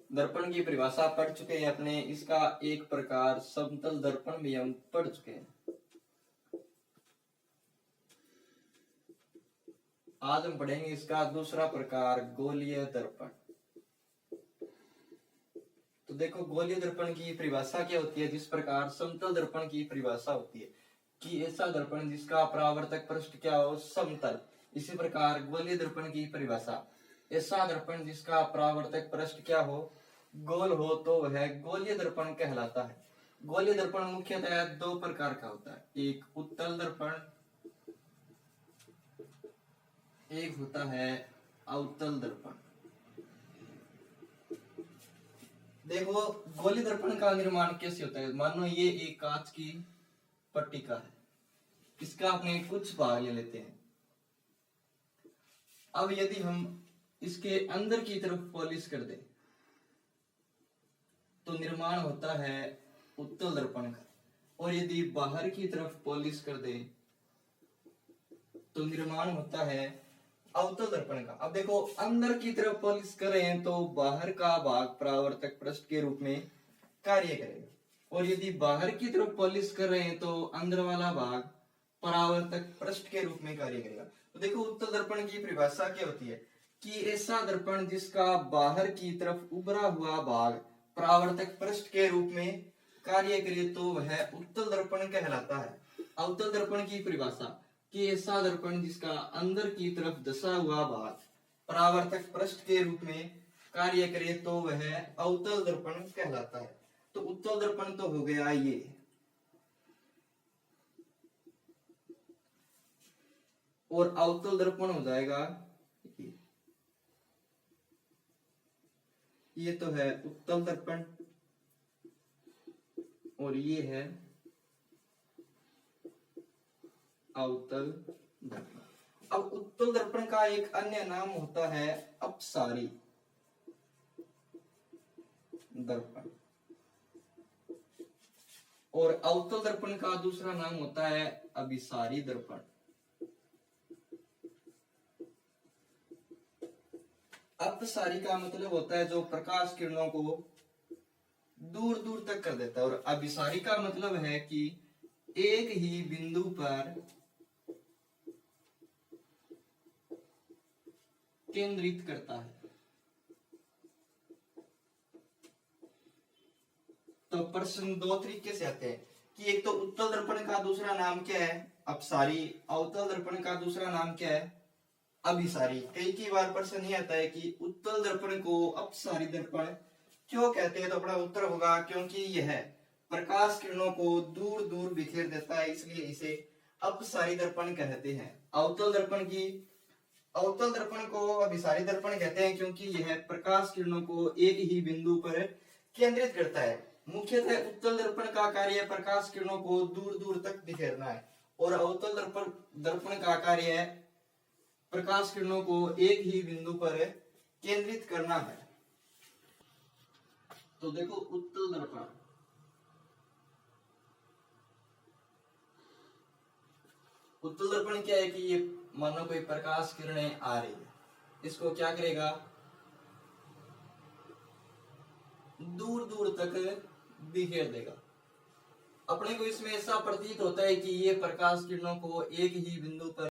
दर्पण की परिभाषा पढ़ चुके हैं अपने। इसका एक प्रकार समतल दर्पण भी हम पढ़ चुके हैं। आज हम पढ़ेंगे इसका दूसरा प्रकार गोलीय दर्पण। तो देखो, गोलीय दर्पण की परिभाषा क्या होती है। जिस प्रकार समतल दर्पण की परिभाषा होती है कि ऐसा दर्पण जिसका परावर्तक पृष्ठ क्या हो, समतल। इसी प्रकार गोलीय दर्पण की परिभाषा, ऐसा दर्पण जिसका परावर्तक पृष्ठ क्या हो, गोल हो, तो वह गोलीय दर्पण कहलाता है। गोलीय दर्पण मुख्यतः दो प्रकार का होता है, एक उत्तल दर्पण, एक होता है अवतल दर्पण। देखो, गोलीय दर्पण का निर्माण कैसे होता है। मानो ये एक कांच की पट्टिका है, इसका अपने कुछ भाग ले लेते हैं। अब यदि हम इसके अंदर की तरफ पॉलिश कर दें तो निर्माण होता है उत्तल दर्पण का, और यदि बाहर की तरफ पॉलिश कर दें तो निर्माण होता है अवतल दर्पण का। अब देखो, अंदर की तरफ पॉलिश करें तो बाहर का भाग परावर्तक पृष्ठ के रूप में कार्य करेगा, और यदि बाहर की तरफ पॉलिश कर रहे हैं तो अंदर वाला भाग परावर्तक पृष्ठ के रूप में कार्य करेगा। तो देखो, उत्तल दर्पण की परिभाषा क्या होती है कि ऐसा दर्पण जिसका बाहर की तरफ उभरा हुआ भाग परावर्तक पृष्ठ के रूप में कार्य करे तो वह उत्तल दर्पण कहलाता है। अवतल दर्पण की परिभाषा कि ऐसा दर्पण जिसका अंदर की तरफ धंसा हुआ भाग परावर्तक पृष्ठ के रूप में कार्य करे तो वह अवतल दर्पण कहलाता है। तो उत्तल दर्पण तो हो गया ये, और अवतल दर्पण हो जाएगा ये तो है उत्तल दर्पण, और ये है अवतल दर्पण। अब उत्तल दर्पण का एक अन्य नाम होता है अपसारी दर्पण, और अवतल दर्पण का दूसरा नाम होता है अभिसारी दर्पण। अपसारी का मतलब होता है जो प्रकाश किरणों को दूर दूर तक कर देता है, और अभिसारी का मतलब है कि एक ही बिंदु पर केंद्रित करता है। तो प्रश्न दो तरीके से आते हैं कि एक तो उत्तल दर्पण का दूसरा नाम क्या है, अपसारी। अवतल दर्पण का दूसरा नाम क्या है, अभिसारी। कई बार प्रश्न ये आता है कि उत्तल दर्पण को अपसारी दर्पण क्यों कहते हैं। तो अपना उत्तर होगा क्योंकि यह प्रकाश किरणों को दूर दूर बिखेर देता है, इसलिए इसे अपसारी दर्पण कहते हैं। अवतल दर्पण को अभिसारी दर्पण कहते हैं क्योंकि यह प्रकाश किरणों को एक ही बिंदु पर केंद्रित करता है। मुख्यतः उत्तल दर्पण का कार्य प्रकाश किरणों को दूर दूर तक बिखेरना है, और अवतल दर्पण का कार्य प्रकाश किरणों को एक ही बिंदु पर केंद्रित करना है। तो देखो, उत्तल दर्पण क्या है कि ये मानो कोई प्रकाश किरणें आ रही है, इसको क्या करेगा, दूर दूर तक बिखेर देगा। अपने को इसमें ऐसा प्रतीत होता है कि ये प्रकाश किरणों को एक ही बिंदु पर